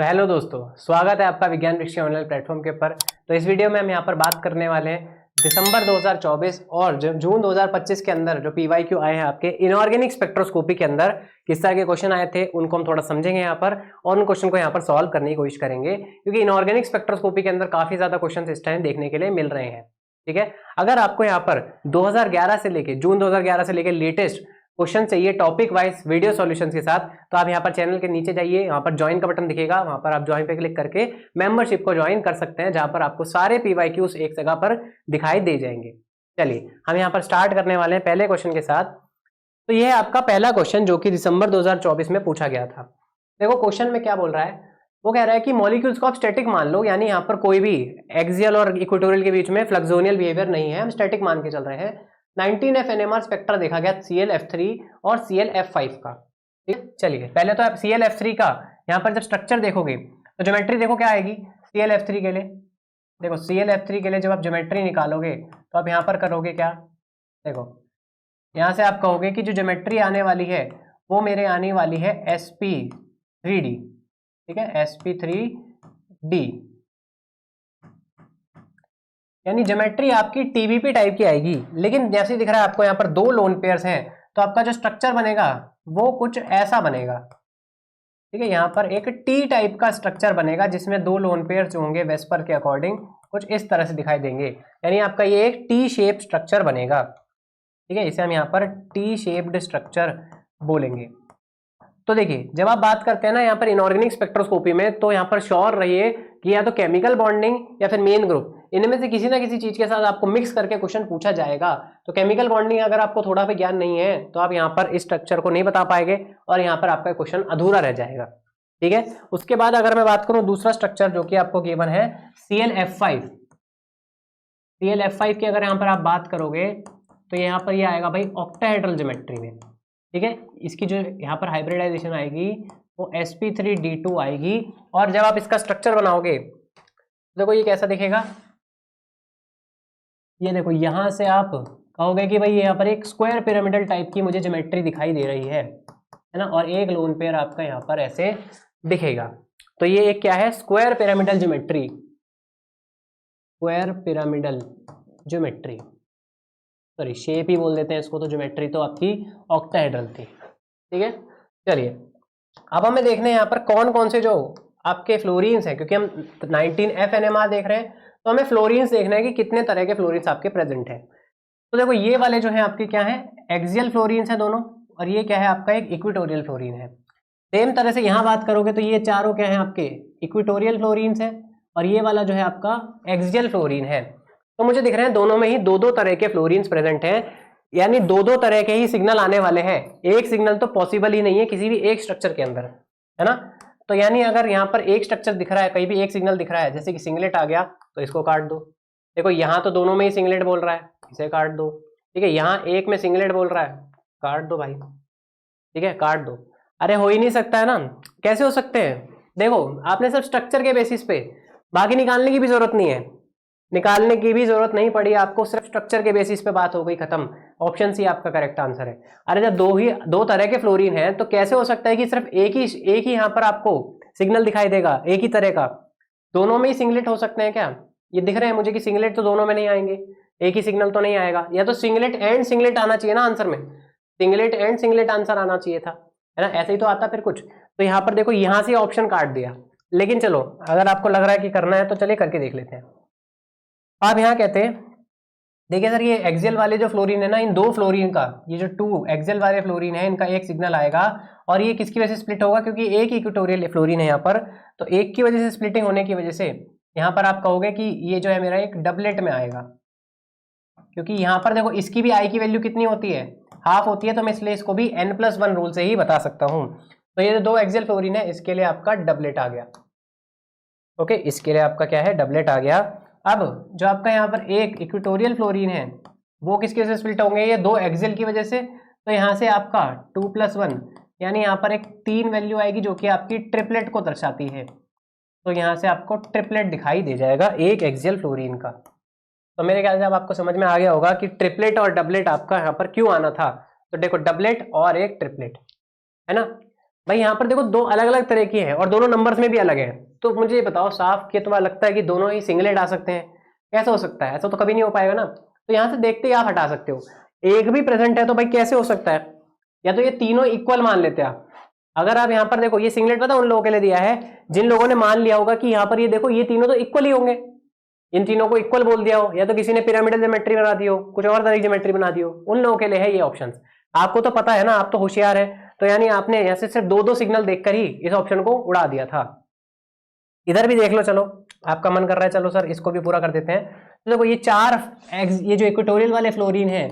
तो हेलो दोस्तों, स्वागत है आपका विज्ञान वृक्षी ऑनलाइन प्लेटफॉर्म के ऊपर। तो इस वीडियो में हम यहाँ पर बात करने वाले हैं दिसंबर 2024 और जून 2025 के अंदर जो पीवाईक्यू आए हैं आपके इनऑर्गेनिक स्पेक्ट्रोस्कोपी के अंदर किस तरह के क्वेश्चन आए थे उनको हम थोड़ा समझेंगे यहाँ पर और उन क्वेश्चन को यहाँ पर सॉल्व करने की कोशिश करेंगे, क्योंकि इनऑर्गेनिक स्पेक्ट्रोस्कोपी के अंदर काफी ज्यादा क्वेश्चन इस टाइम देखने के लिए मिल रहे हैं। ठीक है, अगर आपको यहाँ पर 2011 से लेके जून 2011 से लेके लेटेस्ट क्वेश्चन चाहिए टॉपिक वाइज वीडियो सॉल्यूशंस के साथ, तो आप यहाँ पर चैनल के नीचे जाइए, यहाँ पर ज्वाइन का बटन दिखेगा, वहां पर आप ज्वाइन पे क्लिक करके मेंबरशिप को ज्वाइन कर सकते हैं, जहां पर आपको सारे पीवाईक्यूज एक जगह पर दिखाई दे जाएंगे। चलिए हम यहाँ पर स्टार्ट करने वाले हैं पहले क्वेश्चन के साथ। तो यह है आपका पहला क्वेश्चन जो कि दिसंबर 2024 में पूछा गया था। देखो क्वेश्चन में क्या बोल रहा है, वो कह रहा है कि मॉलिक्यूल्स को आप स्टैटिक मान लो, यानी यहाँ पर कोई भी एक्सियल और इक्वेटोरियल के बीच में फ्लक्सोनियल बिहेवियर नहीं है, हम स्टैटिक मान के चल रहे हैं। 19F NMR स्पेक्ट्रा देखा गया ClF3 और ClF5 का। ठीक है, चलिए पहले तो आप ClF3 का यहाँ पर जब स्ट्रक्चर देखोगे तो ज्योमेट्री देखो क्या आएगी ClF3 के लिए। देखो ClF3 के लिए जब आप ज्योमेट्री निकालोगे तो आप यहाँ पर करोगे क्या, देखो यहाँ से आप कहोगे कि जो ज्योमेट्री आने वाली है वो मेरे आने वाली है sp3d। ठीक है, sp3d यानी ज्योमेट्री आपकी टीबीपी टाइप की आएगी। लेकिन जैसे दिख रहा है आपको यहाँ पर दो लोन पेयर्स हैं, तो आपका जो स्ट्रक्चर बनेगा वो कुछ ऐसा बनेगा। ठीक है, यहाँ पर एक टी टाइप का स्ट्रक्चर बनेगा जिसमें दो लोन पेयर्स जो होंगे वेस्पर के अकॉर्डिंग कुछ इस तरह से दिखाई देंगे, यानी आपका ये एक टी शेप स्ट्रक्चर बनेगा। ठीक है, इसे हम यहाँ पर टी शेप्ड स्ट्रक्चर बोलेंगे। तो देखिए जब आप बात करते हैं ना यहाँ पर इनऑर्गेनिक स्पेक्ट्रोस्कोपी में, तो यहाँ पर श्योर रहिए कि या तो केमिकल बॉन्डिंग या फिर मेन ग्रुप, इनमें से किसी ना किसी चीज के साथ आपको मिक्स करके क्वेश्चन पूछा जाएगा। तो केमिकल बॉन्डिंग अगर आपको थोड़ा भी ज्ञान नहीं है तो आप यहाँ पर इस स्ट्रक्चर को नहीं बता पाएंगे और यहाँ पर आपका क्वेश्चन अधूरा रह जाएगा। ठीक है, उसके बाद अगर मैं बात करूं दूसरा स्ट्रक्चर जो कि आपको गिवन है ClF5। ClF5 की अगर यहाँ पर आप बात करोगे तो यहाँ पर ये आएगा भाई ऑक्टाहेड्रल ज्योमेट्री में। ठीक है, इसकी जो यहाँ पर हाइब्रिडाइजेशन आएगी वो sp3d2 आएगी। और जब आप इसका स्ट्रक्चर बनाओगे देखो ये कैसा दिखेगा, ये देखो यहाँ से आप कहोगे कि भाई यहाँ पर एक स्क्वायर पिरामिडल टाइप की मुझे ज्योमेट्री दिखाई दे रही है ना, और एक लोन पेयर आपका यहाँ पर ऐसे दिखेगा। तो ये एक क्या है, square pyramidal geometry, square pyramidal geometry, sorry shape ही बोल देते हैं इसको, तो ज्योमेट्री तो आपकी ऑक्टाहेड्रल थी। ठीक है, चलिए अब हमें देखने हैं यहाँ पर कौन कौन से जो आपके फ्लोरीन्स हैं, क्योंकि हम 19F NMR देख रहे हैं तो हमें फ्लोरीन्स देखना है कि कितने तरह के फ्लोरीन्स आपके प्रेजेंट हैं। तो देखो ये वाले जो है आपके क्या है, एक्सियल फ्लोरीन्स है दोनों, और ये क्या है आपका एक इक्वेटोरियल फ्लोरीन है। सेम तरह से यहाँ बात करोगे तो ये चारों क्या है आपके इक्वेटोरियल फ्लोरीन्स है, और ये वाला जो है आपका एक्सियल फ्लोरीन है। तो मुझे दिख रहे हैं दोनों में ही दो दो तरह के फ्लोरीन्स प्रेजेंट हैं, यानी दो दो तरह के ही सिग्नल आने वाले हैं। एक सिग्नल तो पॉसिबल ही नहीं है किसी भी एक स्ट्रक्चर के अंदर, है ना। तो यानी अगर यहाँ पर एक स्ट्रक्चर दिख रहा है, कहीं भी एक सिग्नल दिख रहा है, जैसे कि सिंगलेट आ गया तो इसको काट दो। देखो यहाँ तो दोनों में ही सिंगलेट बोल रहा है, इसे काट दो। ठीक है, यहाँ एक में सिंगलेट बोल रहा है, काट दो भाई। ठीक है, काट दो। अरे हो ही नहीं सकता है ना, कैसे हो सकते हैं। देखो आपने सिर्फ स्ट्रक्चर के बेसिस पे, बाकी निकालने की भी जरूरत नहीं है, निकालने की भी जरूरत नहीं पड़ी आपको, सिर्फ स्ट्रक्चर के बेसिस पे बात हो गई, खत्म। ऑप्शन सी आपका करेक्ट आंसर है। अरे जब दो तरह के फ्लोरीन है तो कैसे हो सकता है कि सिर्फ एक ही यहाँ पर आपको सिग्नल दिखाई देगा एक ही तरह का। दोनों में ही सिंगलेट हो सकते हैं क्या, ये दिख रहे हैं मुझे कि सिंगलेट तो दोनों में नहीं आएंगे, एक ही सिग्नल तो नहीं आएगा। या तो सिंगलेट एंड सिंगलेट आना चाहिए ना आंसर में, सिंगलेट एंड सिंगलेट आंसर आना चाहिए था, है ना, ऐसे ही तो आता फिर कुछ। तो यहाँ पर देखो यहाँ से ऑप्शन काट दिया, लेकिन चलो अगर आपको लग रहा है कि करना है तो चलिए करके देख लेते हैं। आप यहाँ कहते हैं देखिए सर ये एक्सियल वाले जो फ्लोरीन है ना, इन दो फ्लोरीन का, ये जो टू एक्सियल वाले फ्लोरीन है इनका एक सिग्नल आएगा, और ये किसकी वजह से स्प्लिट होगा, क्योंकि एक इक्वेटोरियल फ्लोरीन है यहाँ पर, तो एक की वजह से स्प्लिटिंग होने की वजह से यहाँ पर आप कहोगे कि ये जो है मेरा एक डबलेट में आएगा। क्योंकि यहाँ पर देखो इसकी भी आई की वैल्यू कितनी होती है, हाफ होती है, तो मैं इसलिए इसको भी n+1 रूल से ही बता सकता हूँ। तो ये जो दो एक्सियल फ्लोरीन है इसके लिए आपका डबलेट आ गया। ओके, इसके लिए आपका क्या है, डबलेट आ गया। अब जो आपका यहाँ पर एक इक्वेटोरियल फ्लोरीन है वो किसके से स्प्लिट होंगे, ये दो एक्सियल की वजह से। तो यहाँ से आपका 2+1 यानी यहाँ पर एक 3 वैल्यू आएगी जो कि आपकी ट्रिपलेट को दर्शाती है। तो यहाँ से आपको ट्रिपलेट दिखाई दे जाएगा एक एक्सियल फ्लोरीन का। तो मेरे ख्याल से अब आपको समझ में आ गया होगा कि ट्रिपलेट और डबलेट आपका यहाँ पर क्यों आना था। तो देखो डबलेट और एक ट्रिपलेट, है ना। भाई यहाँ पर देखो दो अलग अलग तरह की हैं और दोनों नंबर्स में भी अलग है, तो मुझे ये बताओ साफ कि तुम्हें लगता है कि दोनों ही सिंगलेट आ सकते हैं? कैसे हो सकता है? ऐसा तो कभी नहीं हो पाएगा ना। तो यहाँ से देखते ही आप हटा सकते हो, एक भी प्रेजेंट है तो भाई कैसे हो सकता है? या तो ये तीनों इक्वल मान लेते हैं आप। अगर आप यहाँ पर देखो ये सिंगलेट पता उन लोगों के लिए दिया है जिन लोगों ने मान लिया होगा कि यहाँ पर ये देखो ये तीनों तो इक्वल ही होंगे, इन तीनों को इक्वल बोल दिया हो, या तो किसी ने पिरामिडल ज्योमेट्री बना दी हो, कुछ और तरह की ज्योमेट्री बना दी हो, उन लोगों के लिए है ये ऑप्शन। आपको तो पता है ना, आप तो होशियार है, तो यानी आपने यहाँ से सिर्फ दो दो सिग्नल देखकर ही इस ऑप्शन को उड़ा दिया था। इधर भी देख लो, चलो आपका मन कर रहा है चलो सर इसको भी पूरा कर देते हैं। तो देखो ये चार ये जो इक्वेटोरियल वाले फ्लोरीन है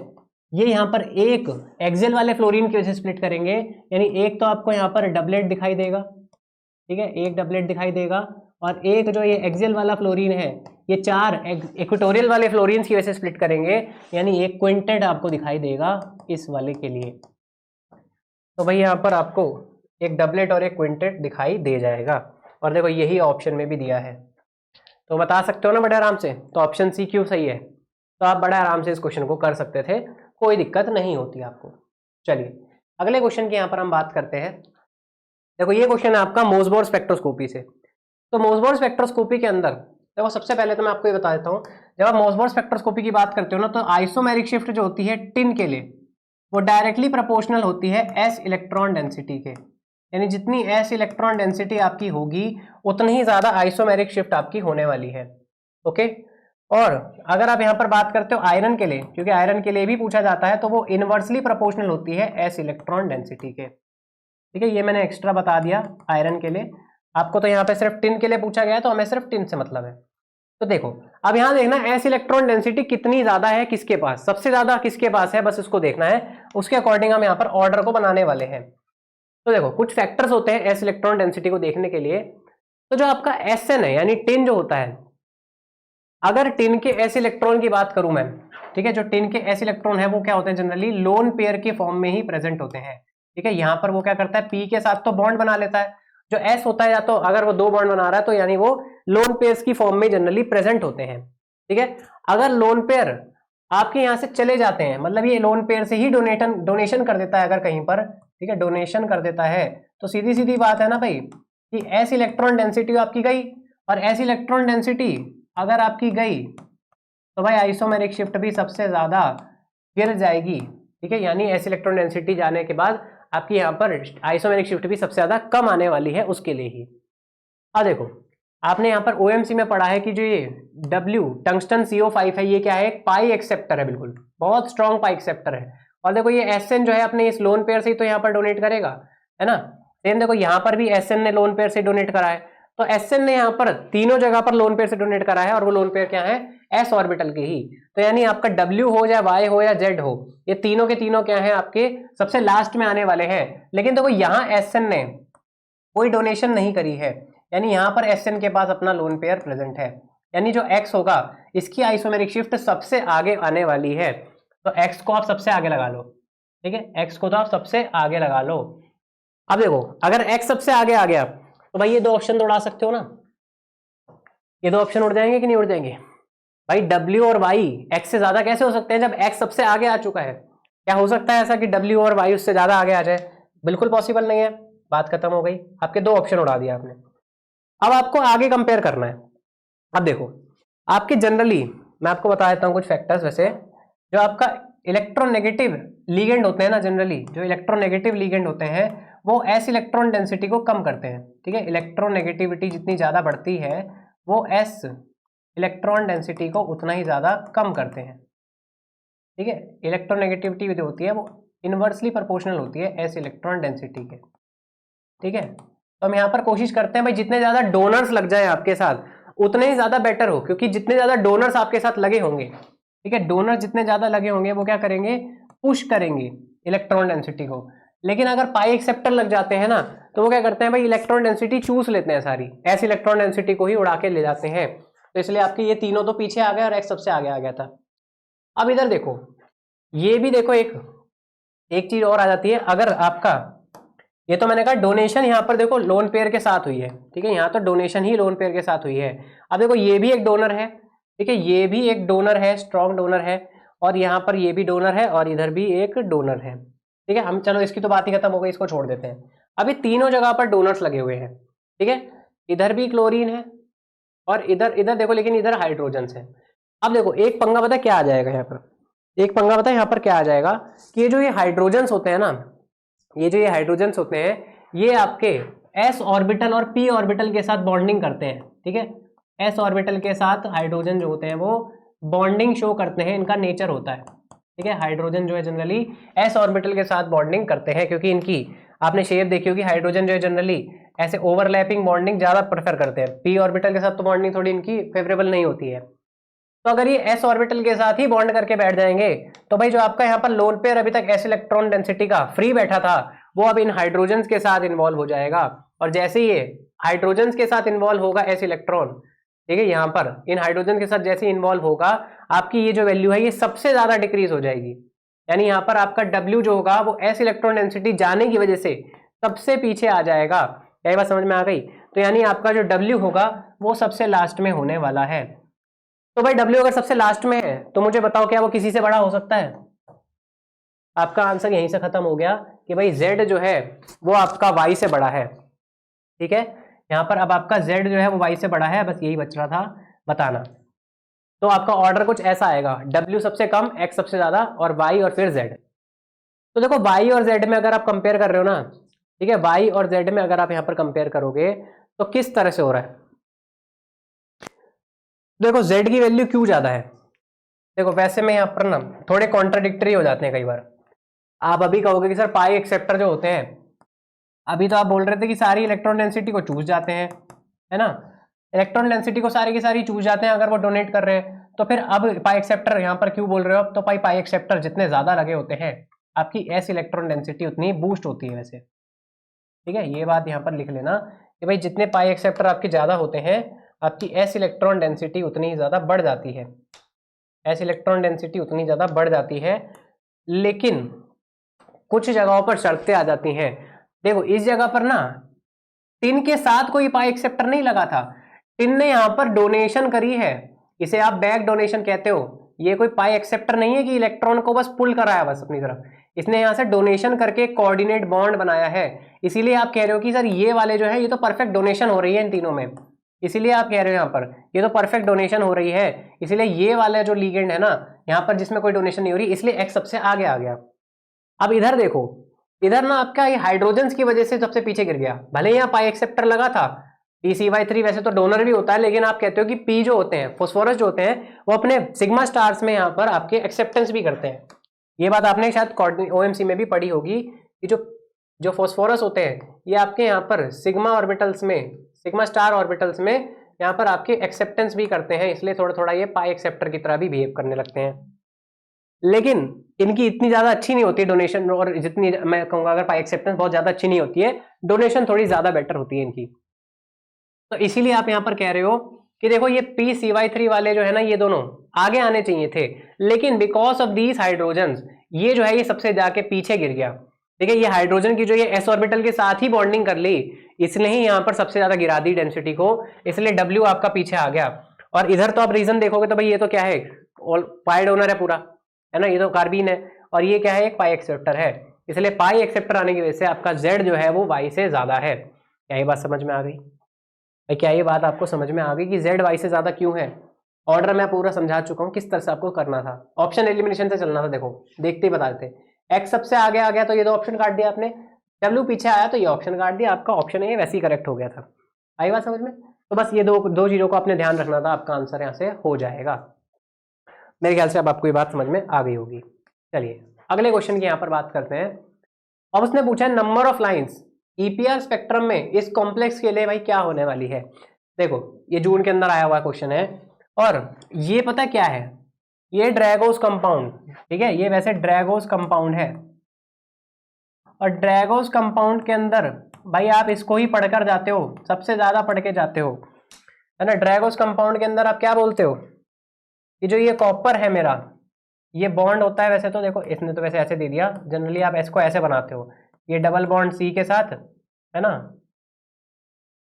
ये यहाँ पर एक एक्सियल वाले फ्लोरीन की वजह से स्प्लिट करेंगे, यानी एक तो आपको यहाँ पर डबलेट दिखाई देगा, ठीक है, एक डबलेट दिखाई देगा, और एक जो ये एक्सियल वाला फ्लोरीन है ये चार इक्वेटोरियल वाले फ्लोरीन की वजह से स्प्लिट करेंगे, यानी एक क्विंटेट आपको दिखाई देगा इस वाले के लिए। तो भाई यहाँ पर आपको एक डबलेट और एक क्विंटेट दिखाई दे जाएगा, और देखो यही ऑप्शन में भी दिया है, तो बता सकते हो ना बड़े आराम से। तो ऑप्शन सी क्यों सही है, तो आप बड़े आराम से इस क्वेश्चन को कर सकते थे, कोई दिक्कत नहीं होती आपको। चलिए अगले क्वेश्चन की यहाँ पर हम बात करते हैं। देखो ये क्वेश्चन है आपका मोसबोर स्पेक्ट्रोस्कोपी से। तो मोसबोर स्पेक्ट्रोस्कोपी के अंदर देखो सबसे पहले तो मैं आपको ये बता देता हूँ, जब आप मोसबोर स्पेक्ट्रोस्कोपी की बात करते हो ना तो आइसोमेरिक शिफ्ट जो होती है टिन के लिए वो डायरेक्टली प्रोपोर्शनल होती है एस इलेक्ट्रॉन डेंसिटी के, यानी जितनी एस इलेक्ट्रॉन डेंसिटी आपकी होगी उतनी ही ज्यादा आइसोमेरिक शिफ्ट आपकी होने वाली है। ओके, और अगर आप यहाँ पर बात करते हो आयरन के लिए, क्योंकि आयरन के लिए भी पूछा जाता है, तो वो इनवर्सली प्रोपोर्शनल होती है एस इलेक्ट्रॉन डेंसिटी के। ठीक है, ये मैंने एक्स्ट्रा बता दिया आयरन के लिए, आपको तो यहाँ पे सिर्फ टिन के लिए पूछा गया है तो हमें सिर्फ टिन से मतलब है। तो देखो अब यहाँ देखना एस इलेक्ट्रॉन डेंसिटी कितनी ज्यादा है किसके पास, सबसे ज्यादा किसके पास है, बस इसको देखना है, उसके अकॉर्डिंग हम यहाँ पर ऑर्डर को बनाने वाले हैं। तो देखो कुछ फैक्टर्स होते हैं एस इलेक्ट्रॉन डेंसिटी को देखने के लिए। तो जो आपका एस एन है यानी टिन जो होता है, अगर टिन के एस इलेक्ट्रॉन की बात करूं मैं, ठीक है, जो टिन के एस इलेक्ट्रॉन है वो क्या होते हैं, जनरली लोन पेयर के फॉर्म में ही प्रेजेंट होते हैं। ठीक है, यहाँ पर वो क्या करता है, पी के साथ तो बॉन्ड बना लेता है, जो एस होता है या तो अगर वो दो बॉन्ड बना रहा है तो यानी वो लोन पेयर्स की फॉर्म में जनरली प्रेजेंट होते हैं। ठीक है, अगर लोन पेयर आपके यहाँ से चले जाते हैं, मतलब ये लोन पेयर से ही डोनेशन कर देता है अगर कहीं पर, ठीक है, डोनेशन कर देता है, तो सीधी सीधी बात है ना भाई कि एस इलेक्ट्रॉन डेंसिटी आपकी गई, और एस इलेक्ट्रॉन डेंसिटी अगर आपकी गई तो भाई आइसोमेरिक शिफ्ट भी सबसे ज्यादा गिर जाएगी। ठीक है, यानी एस इलेक्ट्रॉन डेंसिटी जाने के बाद आपकी यहाँ पर आइसोमेरिक शिफ्ट भी सबसे ज्यादा कम आने वाली है उसके लिए ही। अब देखो आपने यहाँ पर ओएमसी में पढ़ा है कि जो ये W टंगस्टन CO5 है ये क्या है, एक पाई एक्सेप्टर है, बिल्कुल बहुत स्ट्रॉन्ग पाई एक्सेप्टर है। और देखो ये SN जो है अपने इस लोन पेयर से ही तो यहाँ पर डोनेट करेगा, है ना। सेम देखो यहाँ पर भी SN ने लोन पेयर से डोनेट करा है, तो SN ने यहाँ पर तीनों जगह पर लोन पेयर से डोनेट करा है, और वो लोन पेयर क्या है, S ऑर्बिटल के ही। तो यानी आपका W हो या Y हो या Z हो, ये तीनों के तीनों क्या है आपके सबसे लास्ट में आने वाले हैं। लेकिन देखो यहाँ SN ने कोई डोनेशन नहीं करी है, यानी यहाँ पर SN के पास अपना लोन पेयर प्रेजेंट है, यानी जो X होगा इसकी आइसोमेरिक शिफ्ट सबसे आगे आने वाली है। तो X को आप सबसे आगे लगा लो, ठीक है, X को तो आप सबसे आगे लगा लो। अब देखो अगर X सबसे आगे आ गया तो भाई ये दो ऑप्शन तो उड़ा सकते हो ना, ये दो ऑप्शन उड़ जाएंगे कि नहीं उड़ जाएंगे भाई। W और Y X से ज्यादा कैसे हो सकते हैं जब X सबसे आगे आ चुका है? क्या हो सकता है ऐसा कि W और Y उससे ज्यादा आगे आ जाए? बिल्कुल पॉसिबल नहीं है, बात खत्म हो गई, आपके दो ऑप्शन उड़ा दिया आपने। अब आपको आगे कंपेयर करना है। अब देखो आपके जनरली मैं आपको बता देता हूं कुछ फैक्टर्स, वैसे जो आपका इलेक्ट्रोनेगेटिव लीगेंड होते हैं ना, जनरली जो इलेक्ट्रोनेगेटिव लीगेंड होते हैं वो एस इलेक्ट्रॉन डेंसिटी को कम करते हैं। ठीक है, इलेक्ट्रोनेगेटिविटी जितनी ज्यादा बढ़ती है वो एस इलेक्ट्रॉन डेंसिटी को उतना ही ज्यादा कम करते हैं। ठीक है, इलेक्ट्रोनेगेटिविटी जो होती है वो इनवर्सली प्रोपोर्शनल होती है एस इलेक्ट्रॉन डेंसिटी के। ठीक है, तो हम यहाँ पर कोशिश करते हैं भाई जितने ज्यादा डोनर्स लग जाए आपके साथ उतने ही ज्यादा बेटर हो, क्योंकि जितने ज्यादा डोनर्स आपके साथ लगे होंगे, ठीक है, डोनर जितने ज्यादा लगे होंगे वो क्या करेंगे, पुश करेंगे इलेक्ट्रॉन डेंसिटी को। लेकिन अगर पाई एक्सेप्टर लग जाते हैं ना तो वो क्या करते हैं भाई, इलेक्ट्रॉन डेंसिटी चूस लेते हैं सारी, ऐसी इलेक्ट्रॉन डेंसिटी को ही उड़ा के ले जाते हैं। तो इसलिए आपके ये तीनों तो पीछे आ गए और एक्स सबसे आगे आ गया था। अब इधर देखो, ये भी देखो एक चीज और आ जाती है, अगर आपका ये तो मैंने कहा डोनेशन यहाँ पर देखो लोन पेयर के साथ हुई है, ठीक है, यहाँ तो डोनेशन ही लोन पेयर के साथ हुई है। अब देखो ये भी एक डोनर है, ठीक है, ये भी एक डोनर है, स्ट्रॉन्ग डोनर है, और यहाँ पर ये भी डोनर है और इधर भी एक डोनर है। ठीक है, हम चलो इसकी तो बात ही खत्म हो गई, इसको छोड़ देते हैं। अभी तीनों जगह पर डोनट्स लगे हुए हैं, ठीक है, इधर भी क्लोरीन है और इधर इधर देखो, लेकिन इधर हाइड्रोजन है। अब देखो एक पंगा पता क्या आ जाएगा यहाँ पर, एक पंगा पता है यहाँ पर क्या आ जाएगा कि ये जो ये हाइड्रोजन्स होते हैं ना, ये जो ये हाइड्रोजन्स होते हैं, ये आपके s ऑर्बिटल और p ऑर्बिटल के साथ बॉन्डिंग करते हैं, ठीक है। s ऑर्बिटल के साथ हाइड्रोजन जो होते हैं वो बॉन्डिंग शो करते हैं, इनका नेचर होता है, ठीक है। हाइड्रोजन जो है जनरली s ऑर्बिटल के साथ बॉन्डिंग करते हैं, क्योंकि इनकी आपने शेप देखी होगी, हाइड्रोजन जो है जनरली ऐसे ओवरलैपिंग बॉन्डिंग ज्यादा प्रेफर करते हैं, p ऑर्बिटल के साथ तो बॉन्डिंग थोड़ी इनकी फेवरेबल नहीं होती है। तो अगर ये s ऑर्बिटल के साथ ही बॉन्ड करके बैठ जाएंगे तो भाई जो आपका यहाँ पर लोन पेयर अभी तक s इलेक्ट्रॉन डेंसिटी का फ्री बैठा था, वो अब इन हाइड्रोजन्स के साथ इन्वॉल्व हो जाएगा, और जैसे ये हाइड्रोजन्स के साथ इन्वॉल्व होगा s इलेक्ट्रॉन, ठीक है, यहाँ पर इन हाइड्रोजन के साथ जैसे इन्वॉल्व होगा, आपकी ये जो वैल्यू है ये सबसे ज्यादा डिक्रीज हो जाएगी। यानी यहाँ पर आपका W जो होगा वो s इलेक्ट्रॉन डेंसिटी जाने की वजह से सबसे पीछे आ जाएगा। यही बात समझ में आ गई? तो यानी आपका जो W होगा वो सबसे लास्ट में होने वाला है। तो भाई W अगर सबसे लास्ट में है तो मुझे बताओ क्या वो किसी से बड़ा हो सकता है? आपका आंसर यहीं से खत्म हो गया कि भाई Z जो है वो आपका Y से बड़ा है, ठीक है। यहाँ पर अब आपका Z जो है वो Y से बड़ा है, बस यही बच रहा था बताना। तो आपका ऑर्डर कुछ ऐसा आएगा, W सबसे कम, X सबसे ज्यादा और Y और फिर Z। तो देखो Y और Z में अगर आप कंपेयर कर रहे हो ना, ठीक है, Y और Z में अगर आप यहाँ पर कंपेयर करोगे तो किस तरह से हो रहा है? देखो Z की वैल्यू क्यों ज्यादा है? देखो वैसे में यहाँ पर ना थोड़े कॉन्ट्राडिक्टरी हो जाते हैं कई बार। आप अभी कहोगे कि सर पाई एक्सेप्टर जो होते हैं, अभी तो आप बोल रहे थे कि सारी इलेक्ट्रॉन डेंसिटी को चूज जाते हैं, है ना, इलेक्ट्रॉन डेंसिटी को सारी की सारी चूज जाते हैं अगर वो डोनेट कर रहे हैं, तो फिर अब पाई एक्सेप्टर यहाँ पर क्यों बोल रहे हो? अब तो पाई एक्सेप्टर जितने ज्यादा लगे होते हैं आपकी एस इलेक्ट्रॉन डेंसिटी उतनी बूस्ट होती है वैसे, ठीक है। ये बात यहाँ पर लिख लेना कि भाई जितने पाई एक्सेप्टर आपके ज्यादा होते हैं आपकी एस इलेक्ट्रॉन डेंसिटी उतनी ही ज्यादा बढ़ जाती है, एस इलेक्ट्रॉन डेंसिटी उतनी ज्यादा बढ़ जाती है। लेकिन कुछ जगहों पर शर्तें आ जाती हैं। देखो इस जगह पर ना टिन के साथ कोई पाई एक्सेप्टर नहीं लगा था, टिन ने यहां पर डोनेशन करी है, इसे आप बैक डोनेशन कहते हो। ये कोई पाई एक्सेप्टर नहीं है कि इलेक्ट्रॉन को बस पुल कराया बस अपनी तरफ, इसने यहां से डोनेशन करके कोऑर्डिनेट बॉन्ड बनाया है। इसीलिए आप कह रहे हो कि सर ये वाले जो है ये तो परफेक्ट डोनेशन हो रही है इन तीनों में, इसीलिए आप कह रहे हो यहाँ पर ये तो परफेक्ट डोनेशन हो रही है, इसलिए ये वाला जो लीगेंड है ना यहाँ पर जिसमें कोई डोनेशन नहीं हो रही, इसलिए एक्स सबसे आगे आ गया। अब इधर देखो, इधर ना आपका ये हाइड्रोजन की वजह से सबसे पीछे गिर गया, भले यहाँ पाई एक्सेप्टर लगा था, PCY3 वैसे तो डोनर भी होता है, लेकिन आप कहते हो कि पी जो होते हैं फोस्फोरस जो होते हैं वो अपने सिग्मा स्टार्स में यहाँ पर आपके एक्सेप्टेंस भी करते हैं। ये बात आपने शायद OMC में भी पढ़ी होगी कि जो फोस्फोरस होते हैं ये आपके यहाँ पर सिग्मा ऑर्बिटल्स में, सिग्मा स्टार ऑर्बिटल्स में यहाँ पर आपके एक्सेप्टेंस भी करते हैं, इसलिए थोड़ा थोड़ा ये पाई एक्सेप्टर की तरह भी बिहेव करने लगते हैं। लेकिन इनकी इतनी ज्यादा अच्छी नहीं होती डोनेशन, और जितनी मैं कहूंगा अगर पाई एक्सेप्टेंस बहुत ज्यादा अच्छी नहीं होती है, डोनेशन थोड़ी ज्यादा बेटर होती है इनकी। तो इसीलिए आप यहां पर कह रहे हो कि देखो ये PCY3 वाले जो है ना ये दोनों आगे आने चाहिए थे, लेकिन बिकॉज ऑफ दीज हाइड्रोजन ये जो है ये सबसे जाके पीछे गिर गया, ठीक है। ये हाइड्रोजन की जो ये s ऑर्बिटल के साथ ही बॉन्डिंग कर ली, इसने ही यहाँ पर सबसे ज्यादा गिरा दी डेंसिटी को, इसलिए W आपका पीछे आ गया। और इधर तो आप रीजन देखोगे तो भाई ये तो क्या है, पाई डोनर है पूरा, है ना, ये तो कार्बीन है, और ये क्या है एक पाई एक्सेप्टर है, इसलिए पाई एक्सेप्टर आने की वजह से आपका Z जो है वो Y से ज्यादा है। क्या ये बात समझ में आ गई? क्या ये बात आपको समझ में आ गई कि Z Y से ज्यादा क्यों है? ऑर्डर मैं पूरा समझा चुका हूँ किस तरह से आपको करना था, ऑप्शन एलिमिनेशन से चलना था। देखो देखते ही बता देते, X सबसे आगे आ गया तो ये दो ऑप्शन काट दिया आपने, W पीछे आया तो ये ऑप्शन काट दिया, आपका ऑप्शन है वैसे ही करेक्ट हो गया था। आई बात समझ में? तो बस ये दो चीजों को आपने ध्यान रखना था, आपका आंसर यहाँ से हो जाएगा। मेरे ख्याल से अब आपको ये बात समझ में आ गई होगी। चलिए अगले क्वेश्चन की यहाँ पर बात करते हैं। अब उसने पूछा है number of lines EPR spectrum में इस कॉम्प्लेक्स के लिए भाई क्या होने वाली है। देखो ये जून के अंदर आया हुआ क्वेश्चन है, और ये पता क्या है, ये ड्रैगोस कंपाउंड, ठीक है, ये वैसे ड्रैगोस कंपाउंड है, और ड्रैगोस कंपाउंड के अंदर भाई आप इसको ही पढ़कर जाते हो, सबसे ज्यादा पढ़ के जाते हो, है ना। ड्रैगोस कंपाउंड के अंदर आप क्या बोलते हो कि जो ये कॉपर है मेरा, ये बॉन्ड होता है, वैसे तो देखो इसने तो वैसे ऐसे दे दिया, जनरली आप इसको ऐसे बनाते हो, ये डबल बॉन्ड C के साथ, है ना,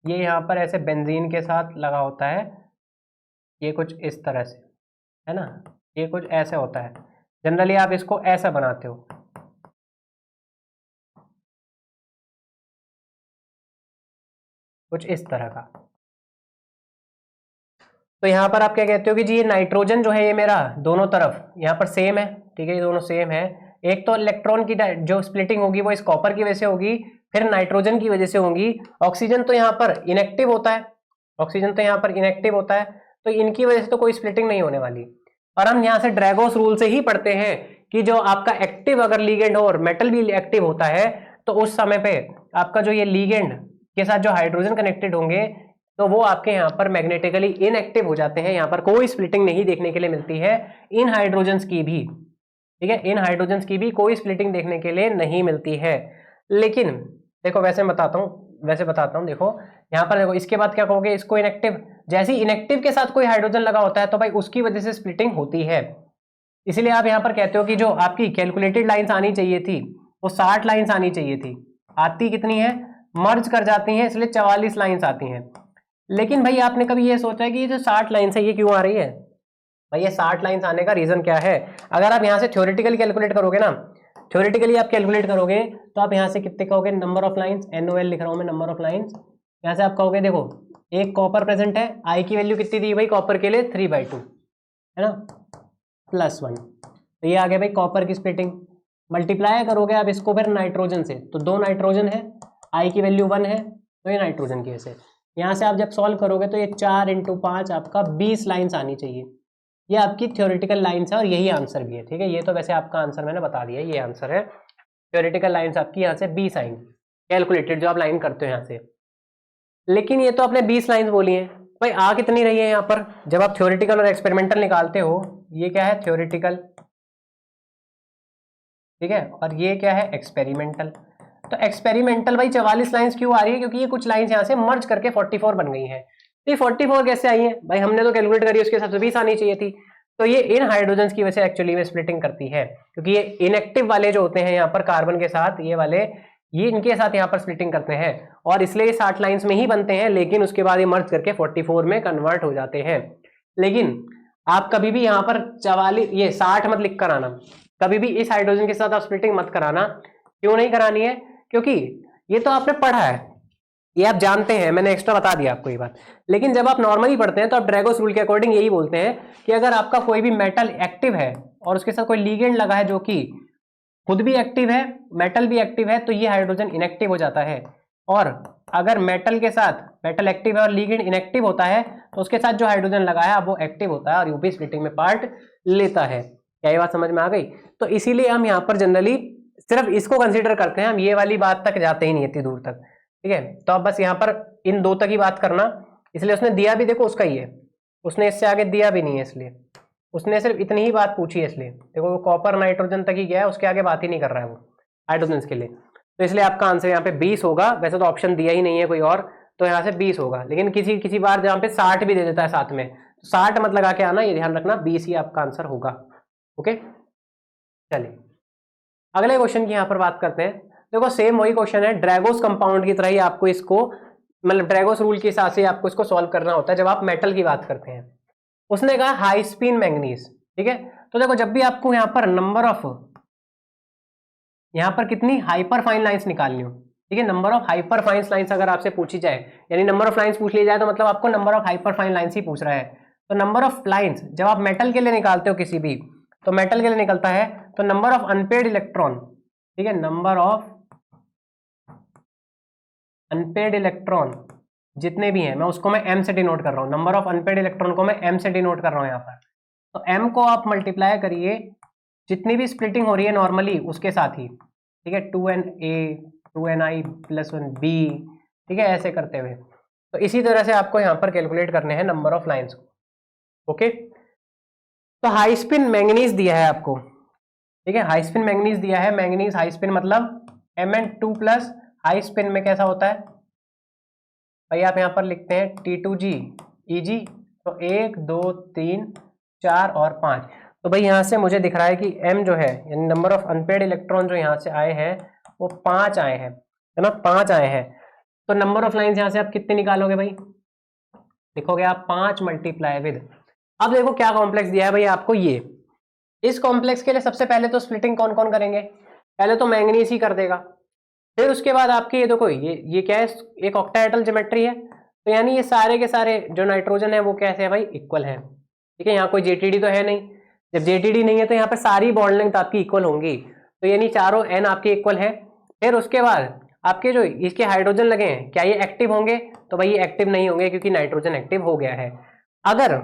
ये यहाँ पर ऐसे बेंजीन के साथ लगा होता है, ये कुछ इस तरह से, है ना, ये कुछ ऐसे होता है, जनरली आप इसको ऐसा बनाते हो, कुछ इस तरह का। तो यहाँ पर आप क्या कहते हो कि जी ये नाइट्रोजन जो है ये मेरा दोनों तरफ यहाँ पर सेम है, ठीक है, ये दोनों सेम है। एक तो इलेक्ट्रॉन की जो स्प्लिटिंग होगी वो इस कॉपर की वजह से होगी, फिर नाइट्रोजन की वजह से होगी। ऑक्सीजन तो यहाँ पर इनएक्टिव होता है, ऑक्सीजन तो यहाँ पर इनएक्टिव होता है, तो इनकी वजह से तो कोई स्प्लिटिंग नहीं होने वाली। और हम यहाँ से ड्रैगोस रूल से ही पढ़ते हैं कि जो आपका एक्टिव अगर लीगेंड हो और मेटल भी एक्टिव होता है तो उस समय पे आपका जो ये लीगेंड के साथ जो हाइड्रोजन कनेक्टेड होंगे तो वो आपके यहाँ पर मैग्नेटिकली इनएक्टिव हो जाते हैं, यहाँ पर कोई स्प्लिटिंग नहीं देखने के लिए मिलती है इन हाइड्रोजन्स की भी, ठीक है, इन हाइड्रोजन्स की भी कोई स्प्लिटिंग देखने के लिए नहीं मिलती है। लेकिन देखो वैसे बताता हूँ, देखो यहाँ पर देखो इसके बाद क्या कहोगे, इसको इनएक्टिव, जैसे ही इनएक्टिव के साथ कोई हाइड्रोजन लगा होता है तो भाई उसकी वजह से स्प्लिटिंग होती है। इसीलिए आप यहाँ पर कहते हो कि जो आपकी कैलकुलेटेड लाइंस आनी चाहिए थी वो 60 लाइंस आनी चाहिए थी, आती कितनी है, मर्ज कर जाती हैं, इसलिए 44 लाइंस आती हैं। लेकिन भाई आपने कभी ये सोचा है कि ये जो 60 लाइंस है ये क्यों आ रही है? भाई ये 60 लाइंस आने का रीजन क्या है? अगर आप यहाँ से थ्योरेटिकली कैलकुलेट करोगे ना, थ्योरेटिकली आप कैलकुलेट करोगे तो आप यहाँ से कितने कहोगे, नंबर ऑफ लाइंस, NOL लिख रहा हूँ मैं, नंबर ऑफ लाइंस, यहाँ से आप कहोगे देखो एक कॉपर प्रेजेंट है, आई की वैल्यू कितनी दी भाई कॉपर के लिए 3/2 है ना, +1, तो ये आ गया भाई कॉपर की स्प्लिटिंग। मल्टीप्लाई करोगे आप इसको फिर नाइट्रोजन से, तो 2 नाइट्रोजन है, आई की वैल्यू 1 है, तो ये नाइट्रोजन की वजह से। यहाँ से आप जब सॉल्व करोगे तो ये 4 × 5 आपका 20 लाइंस आनी चाहिए। ये आपकी थ्योरेटिकल लाइंस है और यही आंसर भी है, ठीक है, ये तो वैसे आपका आंसर मैंने बता दिया, ये आंसर है। थ्योरेटिकल लाइंस आपकी यहाँ से 20 आएंगी, कैलकुलेटेड जो आप लाइन करते हो यहाँ से। लेकिन ये तो आपने 20 लाइंस बोली है, भाई आ कितनी रही है यहाँ पर? जब आप थ्योरेटिकल और एक्सपेरिमेंटल निकालते हो, ये क्या है थ्योरेटिकल, ठीक है, और ये क्या है एक्सपेरिमेंटल। तो एक्सपेरिमेंटल भाई 44 लाइंस क्यों आ रही है? क्योंकि ये कुछ लाइंस यहाँ से मर्ज करके 44 बन गई हैं। तो ये 44 कैसे आई है भाई? हमने तो कैलकुलेट करी, उसके हिसाब से 20 आनी चाहिए थी। तो ये इन हाइड्रोजन की वजह से एक्चुअली में स्प्लिटिंग करती है, क्योंकि ये इनएक्टिव वाले जो होते हैं यहाँ पर कार्बन के साथ, ये वाले, ये इनके साथ यहाँ पर स्प्लिटिंग करते हैं और इसलिए 60 लाइंस में ही बनते हैं, लेकिन उसके बाद ये मर्ज करके 44 में कन्वर्ट हो जाते हैं। लेकिन आप कभी भी यहाँ पर 44 ये 60 मत लिख कर आना, कभी भी इस हाइड्रोजन के साथ आप स्प्लिटिंग मत कराना। क्यों नहीं करानी है? क्योंकि ये तो आपने पढ़ा है, ये आप जानते हैं, मैंने एक्स्ट्रा बता दिया आपको ये बात। लेकिन जब आप नॉर्मली पढ़ते हैं तो आप ड्रैगोस रूल के अकॉर्डिंग यही बोलते हैं कि अगर आपका कोई भी मेटल एक्टिव है और उसके साथ कोई लीगेंड लगा है जो कि खुद भी एक्टिव है, मेटल भी एक्टिव है, तो ये हाइड्रोजन इनएक्टिव हो जाता है। और अगर मेटल के साथ मेटल एक्टिव है और लीगेंड इनएक्टिव होता है तो उसके साथ जो हाइड्रोजन लगा है अब वो एक्टिव होता है और यूपी स्प्लिटिंग में पार्ट लेता है। क्या ये बात समझ में आ गई? तो इसीलिए हम यहाँ पर जनरली सिर्फ इसको कंसीडर करते हैं, हम ये वाली बात तक जाते ही नहीं इतनी दूर तक, ठीक है। तो अब बस यहाँ पर इन 2 तक ही बात करना, इसलिए उसने दिया भी देखो उसका ही है, उसने इससे आगे दिया भी नहीं है, इसलिए उसने सिर्फ इतनी ही बात पूछी है। इसलिए देखो वो कॉपर नाइट्रोजन तक ही गया है, उसके आगे बात ही नहीं कर रहा है वो हाइड्रोजन के लिए। तो इसलिए आपका आंसर यहाँ पे 20 होगा। वैसे तो ऑप्शन दिया ही नहीं है कोई और, तो यहाँ से 20 होगा, लेकिन किसी बार जहाँ पे 60 भी दे देता है साथ में, तो 60 मत लगा के आना, ये ध्यान रखना, 20 ही आपका आंसर होगा। ओके, चलिए अगले क्वेश्चन की यहाँ पर बात करते हैं। देखो सेम वही क्वेश्चन है, ड्रैगोस कंपाउंड की तरह ही आपको इसको, मतलब ड्रैगोस रूल के हिसाब से आपको इसको सॉल्व करना होता है जब आप मेटल की बात करते हैं। उसने कहा हाई स्पिन मैंगनीज, ठीक है। तो देखो जब भी आपको यहाँ पर नंबर ऑफ, यहाँ पर कितनी हाइपर फाइन लाइंस निकालनी हो, ठीक है, number of hyperfine lines अगर आपसे पूछी जाए, यानी नंबर ऑफ लाइंस पूछ ली जाए, तो मतलब आपको number of hyperfine lines ही पूछ रहा है। तो नंबर ऑफ लाइंस जब आप मेटल के लिए निकालते हो किसी भी, तो मेटल के लिए निकलता है तो नंबर ऑफ अनपेड इलेक्ट्रॉन, ठीक है, नंबर ऑफ अनपेड इलेक्ट्रॉन जितने भी हैं, मैं उसको मैं m से डिनोट कर रहा हूं, नंबर ऑफ अनपेड इलेक्ट्रॉन को मैं m से डिनोट कर रहा हूं यहाँ पर। तो m को आप मल्टीप्लाई करिए जितनी भी स्प्लिटिंग हो रही है नॉर्मली उसके साथ ही, ठीक है, 2na 2ni + 1b, ठीक है, ऐसे करते हुए। तो इसी तरह से आपको यहाँ पर कैलकुलेट करने हैं नंबर ऑफ लाइंस को। ओके, तो हाई स्पिन मैंगनीज दिया है आपको, ठीक है, हाई स्पिन मैंगनीज दिया है। मैंगनीज हाई स्पिन मतलब Mn2+, हाई स्पिन में कैसा होता है भाई, आप यहाँ पर लिखते हैं T2g Eg, तो 1 2 3 4 और 5। तो भाई यहाँ से मुझे दिख रहा है कि m जो है, यानी नंबर ऑफ अनपेड इलेक्ट्रॉन जो यहाँ से आए हैं वो 5 आए हैं, है ना, 5 आए हैं। तो नंबर ऑफ लाइंस यहाँ से आप कितने निकालोगे भाई? लिखोगे आप 5 × विद, अब देखो क्या कॉम्प्लेक्स दिया है भाई आपको। ये इस कॉम्प्लेक्स के लिए सबसे पहले तो स्प्लिटिंग कौन कौन करेंगे? पहले तो मैंगनीज ही कर देगा, फिर उसके बाद आपके ये देखो ये क्या है, एक ऑक्टाहेड्रल ज्योमेट्री है, तो यानी ये सारे के सारे जो नाइट्रोजन है वो कैसे है भाई, इक्वल है। ठीक है, यहाँ कोई जेटीडी तो है नहीं, जब जेटीडी नहीं है तो यहाँ पर सारी बॉन्ड लेंथ आपकी इक्वल होंगी, तो यानी चारों एन आपके इक्वल है। फिर उसके बाद आपके जो इसके हाइड्रोजन लगे हैं, क्या ये एक्टिव होंगे, तो भाई ये एक्टिव नहीं होंगे क्योंकि नाइट्रोजन एक्टिव हो गया है। अगर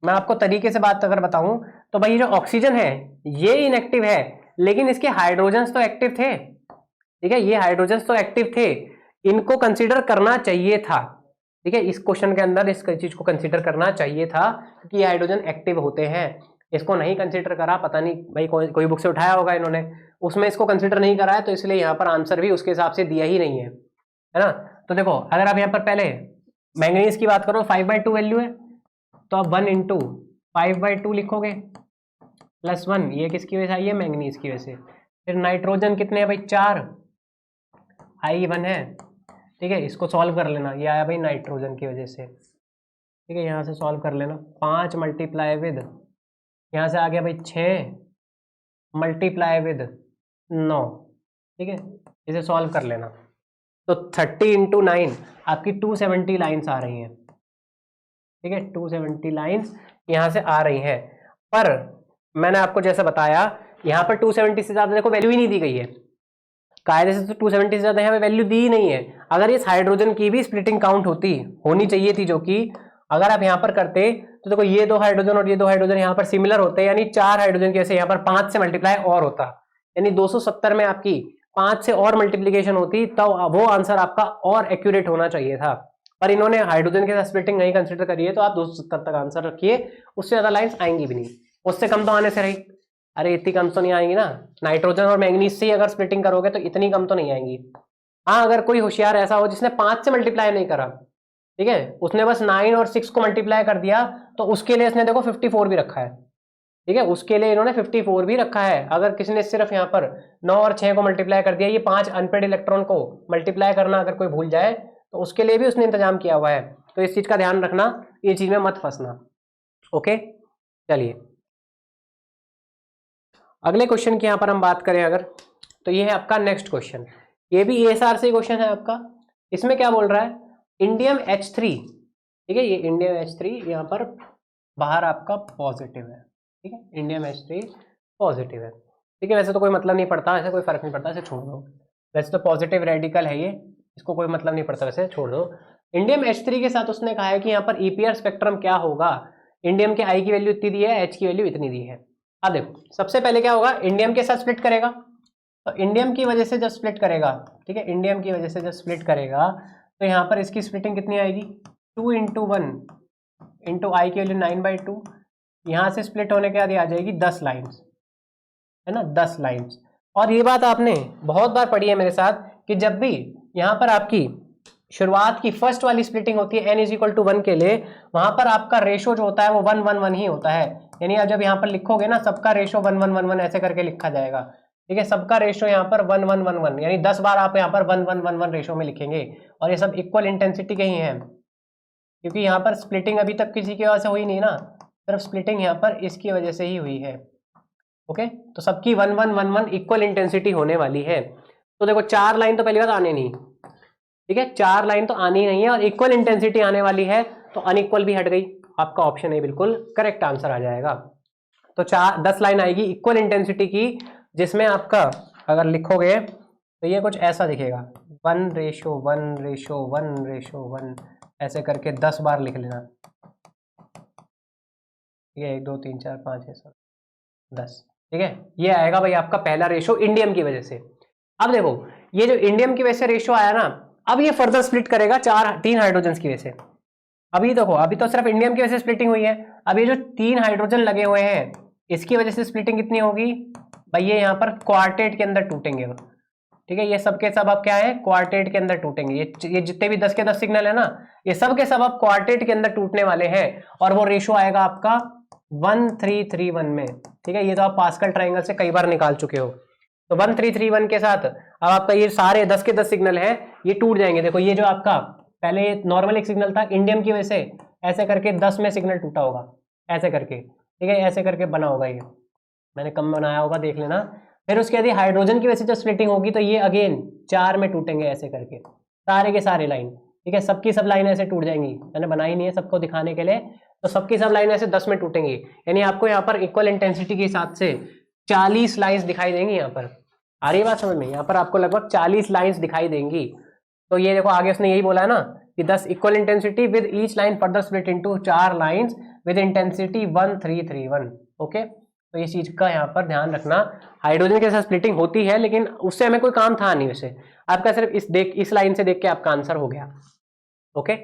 मैं आपको तरीके से बात अगर बताऊं तो भाई जो ऑक्सीजन है ये इनएक्टिव है, लेकिन इसके हाइड्रोजन तो एक्टिव थे। ठीक है, ये हाइड्रोजन तो एक्टिव थे, इनको कंसीडर करना चाहिए था। ठीक है, इस क्वेश्चन के अंदर इस चीज को कंसीडर करना चाहिए था क्योंकि ये हाइड्रोजन एक्टिव होते हैं, इसको नहीं कंसीडर करा, पता नहीं भाई कोई बुक से उठाया होगा इन्होंने, उसमें इसको कंसीडर नहीं करा है, तो इसलिए यहाँ पर आंसर भी उसके हिसाब से दिया ही नहीं है ना। तो देखो अगर आप यहाँ पर पहले मैंगनीज की बात करो, 5/2 वैल्यू है, तो आप 1 × 5/2 लिखोगे +1, ये किसकी वजह से आई है, मैंगनीज की वजह से। फिर नाइट्रोजन कितने हैं भाई, 4, I1 है। ठीक है, इसको सॉल्व कर लेना, ये आया भाई नाइट्रोजन की वजह से। ठीक है, यहाँ से सॉल्व कर लेना, 5 × विद, यहाँ से आ गया भाई 6 × 9। ठीक है, इसे सॉल्व कर लेना, तो 30 × 9 आपकी 270 लाइन्स आ रही हैं। ठीक है, 270 लाइन्स यहाँ से आ रही हैं, पर मैंने आपको जैसा बताया यहाँ पर 270 से ज़्यादा देखो वैल्यू ही नहीं दी गई है, कायदे से तो 270 से ज़्यादा यहाँ पे वैल्यू दी ही नहीं है। अगर इस हाइड्रोजन की भी स्प्लिटिंग काउंट होनी चाहिए थी, जो कि अगर आप यहाँ पर करते तो देखो ये 2 हाइड्रोजन और ये 2 हाइड्रोजन यहाँ पर सिमिलर होते, यानी 4 हाइड्रोजन की वजह से यहाँ पर 5 से मल्टीप्लाई और होता, यानी 270 में आपकी 5 से और मल्टीप्लीकेशन होती, तब वो आंसर आपका और एक्यूरेट होना चाहिए था। पर इन्होंने हाइड्रोजन के साथ स्प्लिटिंग नहीं कंसिडर करी है, तो आप 270 तक आंसर रखिए, उससे ज्यादा लाइन्स आएंगी भी नहीं, उससे कम तो आने से रही। अरे इतनी कम तो नहीं आएंगी ना, नाइट्रोजन और मैंगनीज से ही अगर स्प्लिटिंग करोगे तो इतनी कम तो नहीं आएंगी। हाँ, अगर कोई होशियार ऐसा हो जिसने 5 से मल्टीप्लाई नहीं करा, ठीक है, उसने बस 9 और 6 को मल्टीप्लाई कर दिया, तो उसके लिए इसने देखो 54 भी रखा है। ठीक है, उसके लिए इन्होंने 54 भी रखा है। अगर किसी ने सिर्फ यहाँ पर 9 और 6 को मल्टीप्लाई कर दिया, ये 5 अनपेड इलेक्ट्रॉन को मल्टीप्लाई करना अगर कोई भूल जाए तो उसके लिए भी उसने इंतजाम किया हुआ है, तो इस चीज का ध्यान रखना, ये चीज में मत फंसना। ओके, चलिए अगले क्वेश्चन की यहाँ पर हम बात करें अगर, तो ये है आपका नेक्स्ट क्वेश्चन, ये भी ESR से क्वेश्चन है आपका। इसमें क्या बोल रहा है, इंडियम H3, ठीक है, ये इंडियम H3 यहाँ पर बाहर आपका पॉजिटिव है। ठीक है, इंडियम H3 पॉजिटिव है। ठीक है, वैसे तो कोई मतलब नहीं पड़ता, ऐसे कोई फर्क नहीं पड़ता, ऐसे छोड़ दो, वैसे तो पॉजिटिव रेडिकल है ये, इसको कोई मतलब नहीं पड़ता, वैसे छोड़ दो। इंडियम H3 के साथ उसने कहा है कि यहाँ पर EPR स्पेक्ट्रम क्या होगा, इंडियम के I की वैल्यू इतनी दी है, H की वैल्यू इतनी दी है। अब देखो सबसे पहले क्या होगा, इंडियम के साथ स्प्लिट करेगा, तो इंडियम की वजह से जब स्प्लिट करेगा, ठीक है, इंडियम की वजह से जब स्प्लिट करेगा तो यहाँ पर इसकी स्प्लिटिंग कितनी आएगी, 2 × 1 × I की वैल्यू 9/2, यहाँ से स्प्लिट होने के बाद ये आ जाएगी 10 लाइन्स, है ना, 10 लाइन्स। और ये बात आपने बहुत बार पढ़ी है मेरे साथ कि जब भी यहाँ पर आपकी शुरुआत की फर्स्ट वाली स्प्लिटिंग होती है n = 1 के लिए, वहां पर आपका रेशो जो होता है वो 1 1 1 ही होता है, यानी आप जब यहाँ पर लिखोगे ना, सबका रेशो 1 1 1 1 ऐसे करके लिखा जाएगा। ठीक है, सबका रेशो यहाँ पर 1 1 1 1, यानी 10 बार आप यहाँ पर 1 1 1 1 रेशो में लिखेंगे, और ये सब इक्वल इंटेंसिटी के ही हैं, क्योंकि यहाँ पर स्प्लिटिंग अभी तक किसी की वजह से हुई नहीं ना, सिर्फ स्प्लिटिंग यहाँ पर इसकी वजह से ही हुई है। ओके, तो सबकी 1 1 1 1 इक्वल इंटेंसिटी होने वाली है। तो देखो 4 लाइन तो पहली बात आने नहीं, ठीक है, 4 लाइन तो आनी नहीं है, और इक्वल इंटेंसिटी आने वाली है, तो अनइक्वल भी हट गई, आपका ऑप्शन ए बिल्कुल करेक्ट आंसर आ जाएगा। तो 10 लाइन आएगी इक्वल इंटेंसिटी की, जिसमें आपका अगर लिखोगे तो ये कुछ ऐसा दिखेगा, 1:1:1:1 ऐसे करके 10 बार लिख लेना। ये 1 2 3 4 5 6 7 10, ठीक है, ये आएगा भाई आपका पहला रेशो इंडियम की वजह से। अब देखो ये जो इंडियम की वजह से रेशो आया ना, अब ये फर्दर स्प्लिट करेगा 3 हाइड्रोजन की वजह से। अभी देखो, अभी तो सिर्फ इंडियम की वजह से स्प्लिटिंग हुई है, अब ये जो 3 हाइड्रोजन लगे हुए हैं इसकी वजह से स्प्लिटिंग कितनी होगी भाई, ये यहाँ पर क्वार्टेट के अंदर टूटेंगे। ठीक है, ये सब के सब अब क्या है, क्वार्टेट के अंदर टूटेंगे, ये जितने भी 10 के 10 सिग्नल है ना, ये सब के सब अब क्वार्टेट के अंदर टूटने वाले हैं, और वो रेशो आएगा आपका 1:3:1 में। ठीक है, ये तो आप पास्कल ट्राइंगल से कई बार निकाल चुके हो। तो 1:3:1 के साथ अब आपका ये सारे 10 के 10 सिग्नल है, ये टूट जाएंगे। देखो ये जो आपका पहले नॉर्मल एक सिग्नल था, इंडियम की वजह से ऐसे करके 10 में सिग्नल टूटा होगा, ऐसे करके, ठीक है, ऐसे करके बना होगा, ये मैंने कम बनाया होगा, देख लेना। फिर उसके बाद हाइड्रोजन की वजह से जो स्प्लिटिंग होगी तो ये अगेन 4 में टूटेंगे ऐसे करके, सारे के सारे लाइन, ठीक है, सबकी सब लाइन ऐसे टूट जाएंगी, मैंने बनाई नहीं है सबको दिखाने के लिए, तो सबकी सब लाइन ऐसे 10 में टूटेंगी, यानी आपको यहाँ पर इक्वल इंटेंसिटी के हिसाब से 40 लाइन्स दिखाई देंगी। यहाँ पर आ रही है बात समझ में, यहाँ पर आपको लगभग 40 लाइन्स दिखाई देंगी। तो ये देखो आगे उसने यही बोला है ना कि 10 equal intensity with each line further split into 4 lines with intensity 1331। Okay, तो ये चीज का यहाँ पर ध्यान रखना। हाइड्रोजन के साथ स्प्लिटिंग होती है लेकिन उससे हमें कोई काम था नहीं, वैसे आपका सिर्फ इस लाइन से देख के आपका आंसर हो गया। ओके,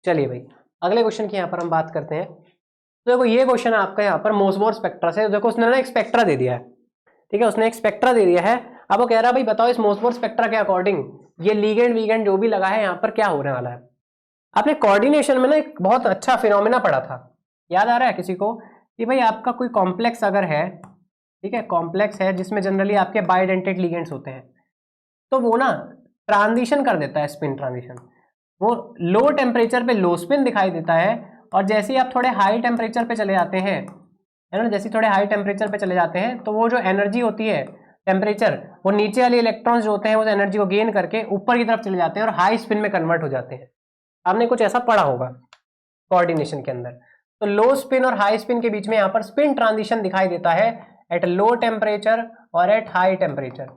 चलिए भाई अगले क्वेश्चन की यहाँ पर हम बात करते हैं। तो देखो ये क्वेश्चन है आपका यहाँ पर मोसबोर स्पेक्ट्रा से। देखो उसने ना एक स्पेक्ट्रा दे दिया है, ठीक है, उसने एक स्पेक्ट्रा दे दिया है। अब वो कह रहा है भाई बताओ इस मोसबोर स्पेक्ट्रा के अकॉर्डिंग ये लीगेंड वीगेंड जो भी लगा है यहाँ पर क्या होने वाला है। आपने कोऑर्डिनेशन में ना एक बहुत अच्छा फिनोमेना पढ़ा था, याद आ रहा है किसी को, कि भाई आपका कोई कॉम्प्लेक्स अगर है, ठीक है, कॉम्प्लेक्स है जिसमें जनरली आपके बाइडेंटेड लीगेंड्स होते हैं, तो वो ना ट्रांजिशन कर देता है, स्पिन ट्रांजिशन। वो लो टेम्परेचर पे लो स्पिन दिखाई देता है, और जैसे ही आप थोड़े हाई टेम्परेचर पे चले जाते हैं, है ना, जैसे थोड़े हाई टेम्परेचर पे चले जाते हैं तो वो जो एनर्जी होती है टेम्परेचर, वो नीचे वाले इलेक्ट्रॉन्स जो होते हैं वो एनर्जी को गेन करके ऊपर की तरफ चले जाते हैं और हाई स्पिन में कन्वर्ट हो जाते हैं। आपने कुछ ऐसा पढ़ा होगा कोऑर्डिनेशन के अंदर। तो लो स्पिन और हाई स्पिन के बीच में यहाँ पर स्पिन ट्रांजिशन दिखाई देता है एट लो टेम्परेचर और एट हाई टेम्परेचर,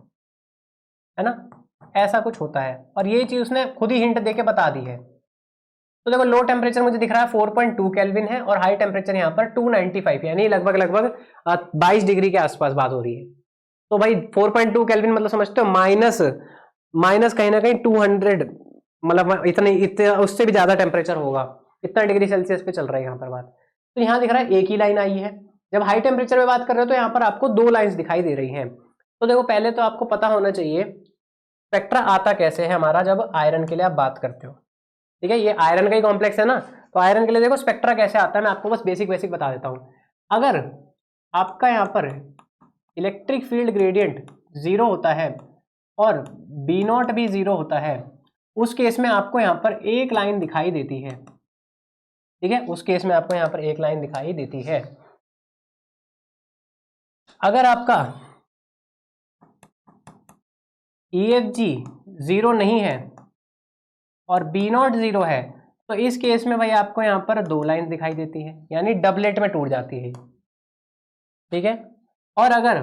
है ना, ऐसा कुछ होता है। और ये चीज उसने खुद ही हिंट देके बता दी है। तो देखो लो टेम्परेचर मुझे दिख रहा है 4.2 केल्विन है और हाई टेम्परेचर यहाँ पर 295, यानी लगभग 22 डिग्री के आसपास बात हो रही है। तो भाई 4.2 केल्विन मतलब समझते हो माइनस कहीं ना कहीं 200, मतलब इतने उससे भी ज्यादा टेम्परेचर होगा, इतना डिग्री सेल्सियस पे चल रहा है यहाँ पर बात। तो यहाँ दिख रहा है एक ही लाइन आई है। जब हाई टेम्परेचर में बात कर रहे हो तो यहाँ पर आपको 2 लाइन्स दिखाई दे रही हैं। तो देखो पहले तो आपको पता होना चाहिए स्पेक्ट्रा आता कैसे है हमारा, जब आयरन के लिए आप बात करते हो, ठीक है, ये आयरन का ही कॉम्प्लेक्स है ना, तो आयरन के लिए देखो स्पेक्ट्रा कैसे आता है, मैं आपको बस बेसिक बता देता हूं। अगर आपका यहाँ पर इलेक्ट्रिक फील्ड ग्रेडियंट 0 होता है और बी नॉट भी 0 होता है, उस केस में आपको यहाँ पर एक लाइन दिखाई देती है, ठीक है, उस केस में आपको यहाँ पर एक लाइन दिखाई देती है। अगर आपका EFG 0 नहीं है और बी नॉट 0 है, तो इस केस में भाई आपको यहाँ पर 2 लाइन दिखाई देती है, यानी डबलेट में टूट जाती है, ठीक है। और अगर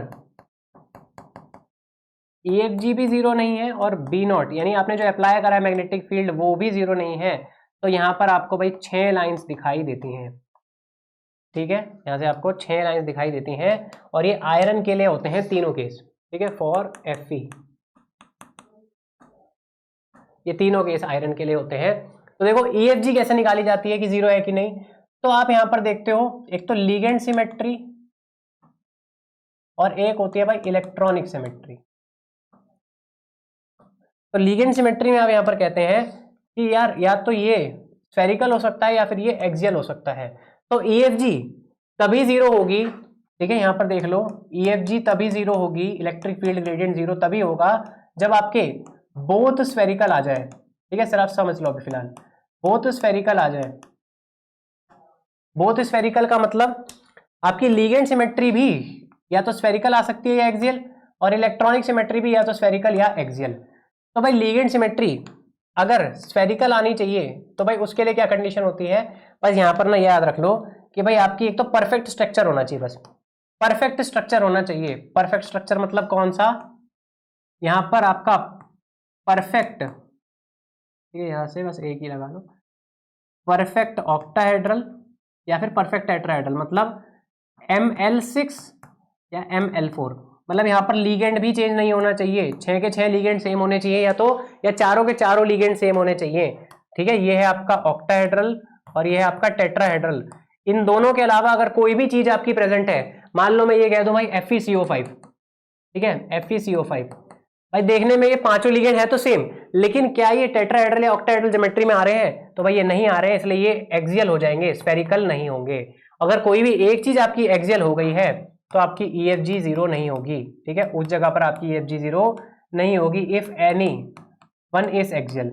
EFG भी 0 नहीं है और बी नॉट, यानी आपने जो अप्लाई करा है मैग्नेटिक फील्ड वो भी 0 नहीं है, तो यहाँ पर आपको भाई 6 लाइन्स दिखाई देती हैं, ठीक है, यहाँ से आपको 6 लाइन्स दिखाई देती हैं। और ये आयरन के लिए होते हैं तीनों केस, ठीक है, फॉर Fe, ये तीनों केस आयरन के लिए होते हैं। तो देखो EFG कैसे निकाली जाती है कि 0 है कि नहीं, तो आप यहां पर देखते हो एक तो लिगेंड सिमेट्री और एक होती है भाई इलेक्ट्रॉनिक सिमेट्री। तो लिगेंड सिमेट्री में आप यहां पर कहते हैं कि यार या तो ये स्फेरिकल हो सकता है या फिर ये एक्सियल हो सकता है। तो EFG तभी 0 होगी, ठीक है, यहां पर देख लो, EFG तभी 0 होगी, इलेक्ट्रिक फील्ड ग्रेडियंट 0 तभी होगा जब आपके बोथ स्फेरिकल आ जाए, ठीक है, सर आप समझ लो अभी फिलहाल, बोथ स्फेरिकल आ जाए। बोथ स्फेरिकल का मतलब आपकी लिगेंड सिमेट्री भी या तो स्फेरिकल आ सकती है या एक्सियल, और इलेक्ट्रॉनिक सिमेट्री भी या तो स्फेरिकल या एक्सियल। तो भाई लिगेंड सिमेट्री अगर स्फेरिकल आनी चाहिए तो भाई उसके लिए क्या कंडीशन होती है, बस यहां पर ना याद रख लो कि भाई आपकी एक तो परफेक्ट स्ट्रक्चर होना चाहिए, बस परफेक्ट स्ट्रक्चर होना चाहिए। परफेक्ट स्ट्रक्चर मतलब कौन सा, यहां पर आपका परफेक्ट, ठीक है, यहां से बस एक ही लगा लो, परफेक्ट ऑक्टाहेड्रल या फिर परफेक्ट टेट्राहेड्रल, मतलब ML6 या ML4, मतलब यहाँ पर लीगेंड भी चेंज नहीं होना चाहिए, 6 के 6 लीगेंड सेम होने चाहिए, या चारों के चारों लीगेंड सेम होने चाहिए, ठीक है। ये है आपका ऑक्टाहेड्रल और ये है आपका टेट्राहेड्रल। इन दोनों के अलावा अगर कोई भी चीज आपकी प्रेजेंट है, मान लो मैं ये कह दूं भाई FeCO5, ठीक है, FeCO5, भाई देखने में ये पांचों लिगेंड है तो सेम, लेकिन क्या ये टेट्राहेड्रल या ऑक्टाहेड्रल ज्योमेट्री में आ रहे हैं, तो भाई ये नहीं आ रहे हैं, इसलिए ये एक्सियल हो जाएंगे, स्फेरिकल नहीं होंगे। अगर कोई भी एक चीज आपकी एक्सियल हो गई है तो आपकी EFG 0 नहीं होगी, ठीक है, उस जगह पर आपकी EFG 0 नहीं होगी if any one is axial,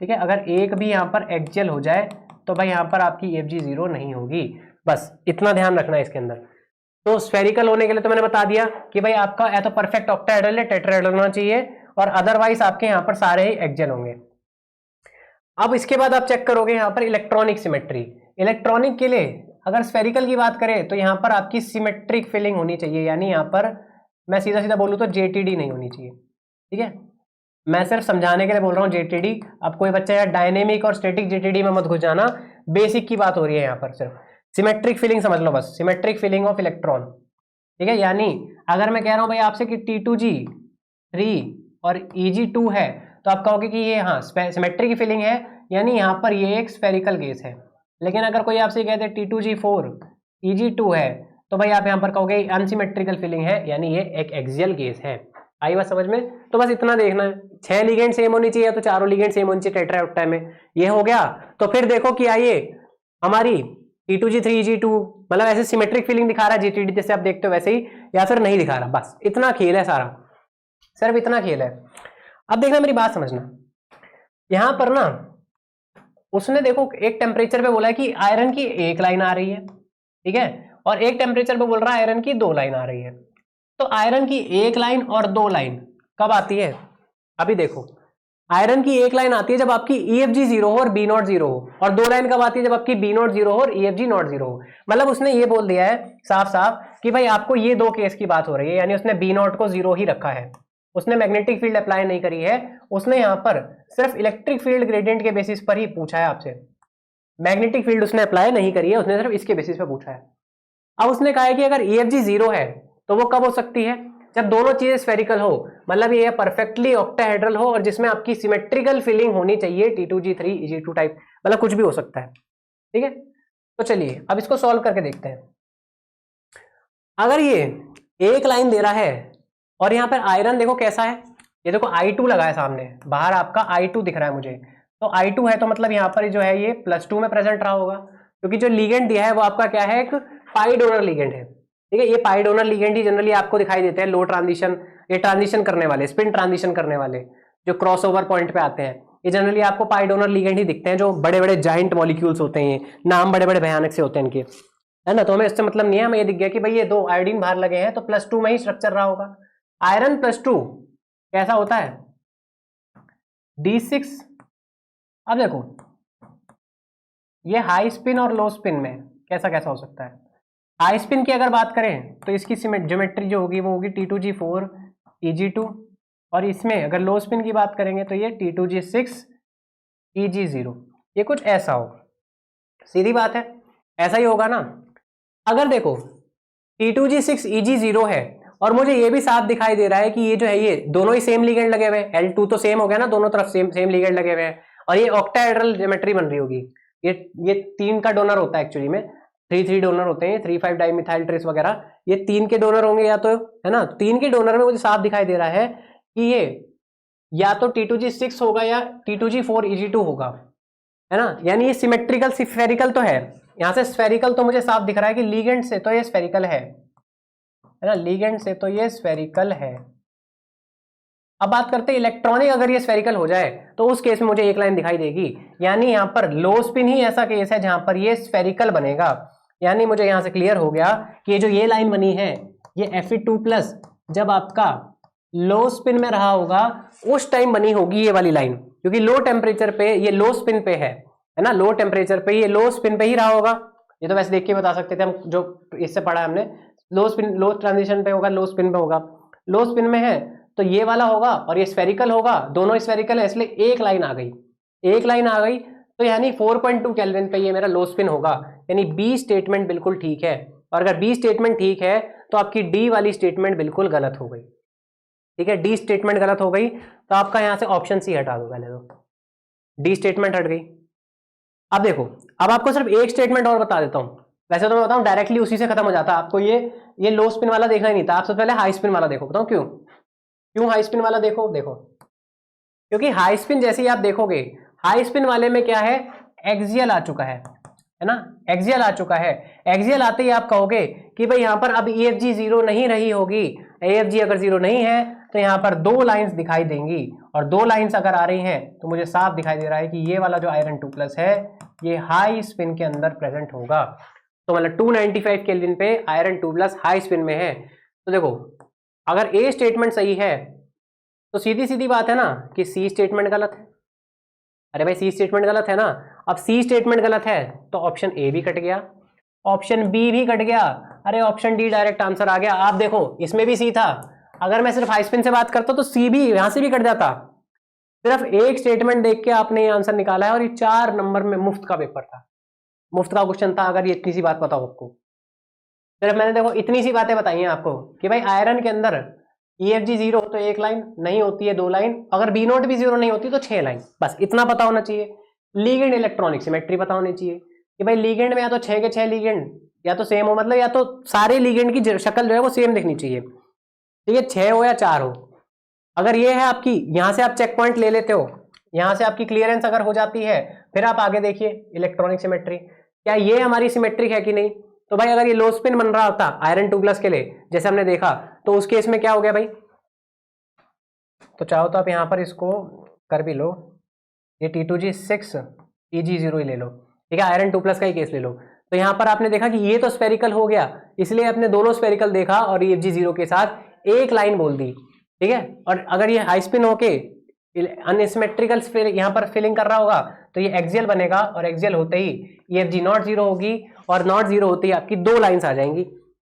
ठीक है। अगर एक भी यहां पर एक्सियल हो जाए तो भाई यहां पर आपकी EFG 0 नहीं होगी, बस इतना ध्यान रखना है इसके अंदर। तो स्फेरिकल होने के लिए तो मैंने बता दिया कि भाई आपका या तो परफेक्ट ऑक्टाहेड्रल या टेट्राहेड्रल होना चाहिए, और अदरवाइज आपके यहाँ पर सारे ही एक्सियल होंगे। अब इसके बाद आप चेक करोगे यहाँ पर इलेक्ट्रॉनिक सिमेट्री। इलेक्ट्रॉनिक के लिए अगर स्फेरिकल की बात करें तो यहाँ पर आपकी सिमेट्रिक फिलिंग होनी चाहिए, यानी यहाँ पर मैं सीधा सीधा बोलूँ तो जेटीडी नहीं होनी चाहिए, ठीक है। मैं सिर्फ समझाने के लिए बोल रहा हूँ जेटीडी। अब कोई बच्चा यार डायनेमिक और स्टैटिक जेटीडी में मत घुस जाना, बेसिक की बात हो रही है यहाँ पर, सिर्फ सिमेट्रिक फिलिंग समझ लो बस, सिमेट्रिक फिलिंग ऑफ इलेक्ट्रॉन, ठीक है। यानी अगर मैं कह रहा हूँ भाई आपसे कि T2G3 और EG2 है, तो आप कहोगे कि ये हाँ सिमेट्रिक की फिलिंग है, यानी यहाँ पर ये एक स्फेरिकल केस है। लेकिन अगर कोई आपसे कहते हैं T2G4 EG2 है, तो भाई आप यहाँ पर कहोगे अनसिमेट्रिकल फिलिंग है, यानी ये एक एक्सियल केस है। आई बात समझ में? तो बस इतना देखना है, 6 लिगेंड सेम होनी चाहिए तो चारों लिगेंड सेम होनी चाहिए टेट्रा ऑक्टा में, ये हो गया। तो फिर देखो कि आइए हमारी T2G3 EG2 मतलब ऐसे सिमेट्रिक फिलिंग दिखा रहा है जीटीडी जैसे आप देखते हो वैसे ही, या फिर नहीं दिखा रहा, बस इतना खेल है सारा, सिर्फ इतना खेल है। अब देखना मेरी बात समझना, यहां पर ना उसने देखो एक टेम्परेचर पे बोला है कि आयरन की एक लाइन आ रही है, ठीक है, और एक टेम्परेचर पे बोल रहा है आयरन की 2 लाइन आ रही है। तो आयरन की एक लाइन और 2 लाइन कब आती है? अभी देखो, आयरन की एक लाइन आती है जब आपकी EFG 0 हो और B0 0 हो, और 2 लाइन कब आती है जब आपकी B0 0 हो और EFG not 0 हो। मतलब उसने ये बोल दिया है साफ साफ कि भाई आपको ये 2 केस की बात हो रही है, यानी उसने B0 को 0 ही रखा है, उसने मैग्नेटिक फील्ड अप्लाई नहीं करी है, उसने यहाँ पर सिर्फ इलेक्ट्रिक फील्ड ग्रेडियंट के बेसिस पर ही पूछा है आपसे, मैग्नेटिक फील्ड उसने अप्लाई नहीं करी है, उसने सिर्फ इसके बेसिस पर पूछा है। अब उसने कहा है कि अगर EFG 0 है तो वो कब हो सकती है? जब दोनों चीजें स्फेरिकल हो, मतलब ये परफेक्टली ऑक्टाहेड्रल हो और जिसमें आपकी सिमेट्रिकल फिलिंग होनी चाहिए, T2G3 EG2 टाइप, मतलब कुछ भी हो सकता है, ठीक है। तो चलिए अब इसको सॉल्व करके देखते हैं। अगर ये एक लाइन दे रहा है और यहाँ पर आयरन देखो कैसा है, ये देखो I2 लगा है सामने, बाहर आपका I2 दिख रहा है मुझे, तो I2 है तो मतलब यहाँ पर जो है ये +2 में प्रेजेंट रहा होगा, क्योंकि जो लिगेंड दिया है वो आपका क्या है, एक पाई डोनर लिगेंड है, ठीक है। ये पाई डोनर लिगेंड ही जनरली आपको दिखाई देते हैं, लो ट्रांजिशन, ये ट्रांजिशन करने वाले, स्पिन ट्रांजिशन करने वाले जो क्रॉसओवर पॉइंट पे आते हैं, ये जनरली आपको पाई डोनर लिगेंड ही दिखते हैं, जो बड़े बड़े जाइंट मॉलिक्यूल्स होते हैं, नाम बड़े बड़े भयानक से होते हैं इनके, है ना। तो हमें इससे मतलब नहीं है, हमें ये दिख गया कि भाई ये 2 आयोडीन बाहर लगे हैं तो +2 में ही स्ट्रक्चर रहा होगा। आयरन +2 कैसा होता है? D6। अब देखो ये हाई स्पिन और लो स्पिन में कैसा कैसा हो सकता है। हाई स्पिन की अगर बात करें तो इसकी ज्योमेट्री जो होगी वो होगी T2G4 EG2, और इसमें अगर लो स्पिन की बात करेंगे तो ये T2G6 EG0, ये कुछ ऐसा होगा, सीधी बात है, ऐसा ही होगा ना। अगर देखो T2G6 EG0 है और मुझे ये भी साफ दिखाई दे रहा है कि ये जो है ये दोनों ही सेम लिगेंड लगे हुए हैं, L2 तो सेम हो गया ना, दोनों तरफ सेम लिगेंड लगे हुए हैं, और ये ऑक्टाहेड्रल ज्योमेट्री बन रही होगी। ये 3 का डोनर होता है एक्चुअली में, 3 डोनर होते हैं, 3,5 डाइमिथाइल ट्रेस वगैरह, ये 3 के डोनर होंगे या तो, है ना। 3 के डोनर में मुझे साफ दिखाई दे रहा है कि ये या तो T2G6 होगा या T2G4 EG2 होगा, है ना। यानी ये सिमेट्रिकल स्फेरिकल तो है, यहां से स्फेरिकल तो मुझे साफ दिख रहा है कि लीगेंड से तो ये स्फेरिकल है ना, लीगेंड से तो ये स्फेरिकल है। अब बात करते हैं इलेक्ट्रॉनिक, अगर ये स्फेरिकल हो जाए तो उस केस में मुझे एक लाइन दिखाई देगी, यानी यहाँ पर लो स्पिन ही ऐसा केस है जहां पर ये स्फेरिकल बनेगा। यानी मुझे यहां से क्लियर हो गया कि ये जो ये लाइन बनी है ये Fe2+ जब आपका लो स्पिन में रहा होगा उस टाइम बनी होगी ये वाली लाइन, क्योंकि लो टेम्परेचर पे ये लो स्पिन पे है ना, लो टेम्परेचर पे ये लो स्पिन पे ही रहा होगा। ये तो वैसे देख के बता सकते थे हम, जो इससे पढ़ा है हमने, लो स्पिन लो ट्रांजिशन पे होगा, लो स्पिन पे होगा, लो स्पिन में है तो ये वाला होगा और ये स्फेरिकल होगा, दोनों स्फेरिकल है, इसलिए एक लाइन आ गई, एक लाइन आ गई, तो यानी 4.2 केल्विन पे ये मेरा लो स्पिन होगा, यानी बी स्टेटमेंट बिल्कुल ठीक है। और अगर बी स्टेटमेंट ठीक है तो आपकी डी वाली स्टेटमेंट बिल्कुल गलत हो गई, ठीक है, डी स्टेटमेंट गलत हो गई, तो आपका यहां से ऑप्शन सी हटा दो पहले, तो डी स्टेटमेंट हट गई। अब देखो, अब आपको सिर्फ एक स्टेटमेंट और बता देता हूं, वैसे तो मैं बताऊं डायरेक्टली उसी से खत्म हो जाता, आपको ये लो स्पिन वाला देखना ही नहीं था, आप सबसे पहले हाई स्पिन वाला देखो। बताऊं क्यों हाई स्पिन वाला देखो, क्योंकि हाई स्पिन जैसे ही आप देखोगे, हाई स्पिन वाले में क्या है, एक्सियल आ चुका है ना, एक्सियल आ चुका है। एक्सियल आते ही आप कहोगे कि भाई यहां पर अब EFG 0 नहीं रही होगी, EFG अगर 0 नहीं है तो यहां पर 2 लाइंस दिखाई देंगी, और 2 लाइंस अगर आ रही हैं तो मुझे साफ दिखाई दे रहा है कि ये वाला जो आयरन 2+ है ये हाई स्पिन के अंदर प्रेजेंट होगा। तो मतलब 295 केल्विन पे आयरन 2+ हाई स्पिन में है। तो देखो अगर ए स्टेटमेंट सही है तो सीधी सीधी बात है ना कि सी स्टेटमेंट गलत है। अरे भाई सी स्टेटमेंट गलत है ना। अब सी स्टेटमेंट गलत है तो ऑप्शन ए भी कट गया, ऑप्शन बी भी कट गया, अरे ऑप्शन डी डायरेक्ट आंसर आ गया। आप देखो इसमें भी सी था, अगर मैं सिर्फ हाई स्पिन से बात करता तो सी भी यहां से भी कट जाता। सिर्फ एक स्टेटमेंट देख के आपने ये आंसर निकाला है और ये 4 नंबर में मुफ्त का पेपर था, मुफ्त का क्वेश्चन था। अगर ये इतनी सी बात पता हो आपको, सिर्फ मैंने देखो इतनी सी बातें बताई हैं आपको कि भाई आयरन के अंदर EFG 0 तो 1 लाइन, नहीं होती है 2 लाइन, अगर B नोट भी 0 नहीं होती तो 6 लाइन, बस इतना पता होना चाहिए। लीगेंड इलेक्ट्रॉनिक सिमेट्री पता होनी चाहिए कि भाई लीगेंड में या तो 6 के 6 लीगेंड या तो सेम हो, मतलब या तो सारे लीगेंड की शक्ल जो है वो सेम दिखनी चाहिए, ठीक है, 6 हो या 4 हो। अगर ये है आपकी, यहां से आप चेक पॉइंट ले लेते हो, यहां से आपकी क्लियरेंस अगर हो जाती है, फिर आप आगे देखिए इलेक्ट्रॉनिक सिमेट्री, क्या ये हमारी सिमेट्रिक है कि नहीं। तो भाई अगर ये लो स्पिन बन रहा होता आयरन 2+ के लिए जैसे हमने देखा, तो उस केस में क्या हो गया भाई, तो चाहो तो आप यहां पर इसको कर भी लो, ये T2G6 EG0 ही ले लो, ठीक है, आयरन 2+ का ही केस ले लो। तो यहां पर आपने देखा कि ये तो स्फेरिकल हो गया, इसलिए आपने दोनों स्फेरिकल देखा और EFG0 के साथ एक लाइन बोल दी, ठीक है। और अगर ये हाई स्पिन होके अनसिमेट्रिकल यहां पर फिलिंग कर रहा होगा तो ये एक्सियल बनेगा, और एक्सियल होते ही EFG नॉट 0 होगी, और नॉट 0 होते ही आपकी 2 लाइन्स आ जाएंगी।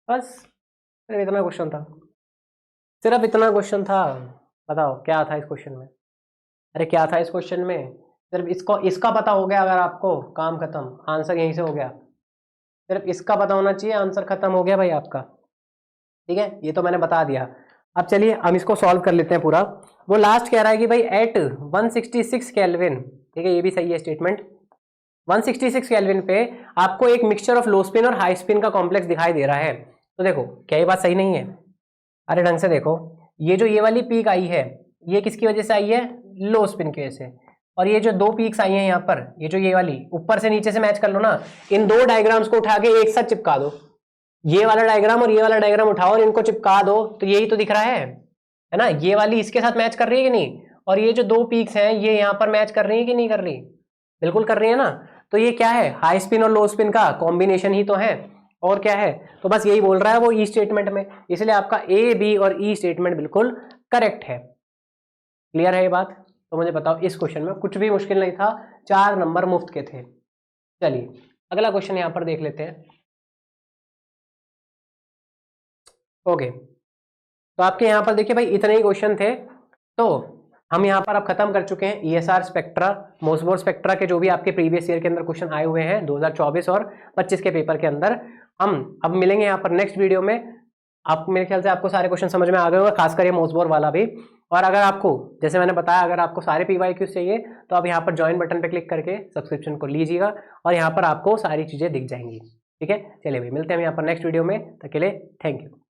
बस सिर्फ इतना क्वेश्चन था, सिर्फ इतना क्वेश्चन था। बताओ क्या था इस क्वेश्चन में, अरे क्या था इस क्वेश्चन में, सिर्फ इसको इसका पता हो गया अगर आपको, काम खत्म, आंसर यहीं से हो गया। सिर्फ इसका पता होना चाहिए, आंसर खत्म हो गया भाई आपका, ठीक है। ये तो मैंने बता दिया। अब चलिए हम इसको सॉल्व कर लेते हैं पूरा। वो लास्ट कह रहा है कि भाई एट 166 केल्विन, ठीक है, ये भी सही है स्टेटमेंट। 166 केल्विन पे आपको एक मिक्सचर ऑफ लो स्पिन और हाई स्पिन का कॉम्प्लेक्स दिखाई दे रहा है। तो देखो क्या ये बात सही नहीं है, अरे ढंग से देखो, ये जो ये वाली पीक आई है ये किसकी वजह से आई है, लो स्पिन की वजह से। और ये जो 2 पीक्स आई हैं यहाँ पर, ये जो ये वाली ऊपर से नीचे से मैच कर लो ना, इन 2 डायग्राम्स को उठा के एक साथ चिपका दो, ये वाला डायग्राम और ये वाला डायग्राम उठाओ और इनको चिपका दो, तो यही तो दिख रहा है ना, ये वाली इसके साथ मैच कर रही है कि नहीं, और ये जो 2 पीक्स हैं ये यहाँ पर मैच कर रही है कि नहीं कर रही, बिल्कुल कर रही है ना। तो ये क्या है, हाई स्पिन और लो स्पिन का कॉम्बिनेशन ही तो है, और क्या है। तो बस यही बोल रहा है वो ई स्टेटमेंट में, इसलिए आपका ए, बी और ई स्टेटमेंट बिल्कुल करेक्ट है। क्लियर है ये बात। तो मुझे बताओ इस क्वेश्चन में कुछ भी मुश्किल नहीं था, 4 नंबर मुफ्त के थे। चलिए अगला क्वेश्चन यहां पर देख लेते हैं। ओके, तो आपके यहां पर देखिए भाई इतने ही क्वेश्चन थे, तो हम यहां पर अब खत्म कर चुके हैं ESR स्पेक्ट्रा, मोसबोर स्पेक्ट्रा के जो भी आपके प्रीवियस ईयर के अंदर क्वेश्चन आए हुए हैं 2024 और 25 के पेपर के अंदर। हम अब मिलेंगे यहाँ पर नेक्स्ट वीडियो में। आप मेरे ख्याल से आपको सारे क्वेश्चन समझ में आ गए होंगे, खासकर ये मोसबोर वाला भी। और अगर आपको, जैसे मैंने बताया, अगर आपको सारे PYQs चाहिए तो आप यहाँ पर ज्वाइन बटन पे क्लिक करके सब्सक्रिप्शन को लीजिएगा और यहाँ पर आपको सारी चीज़ें दिख जाएंगी, ठीक है। चलिए भाई मिलते हैं हम यहाँ पर नेक्स्ट वीडियो में, तब के लिए थैंक यू।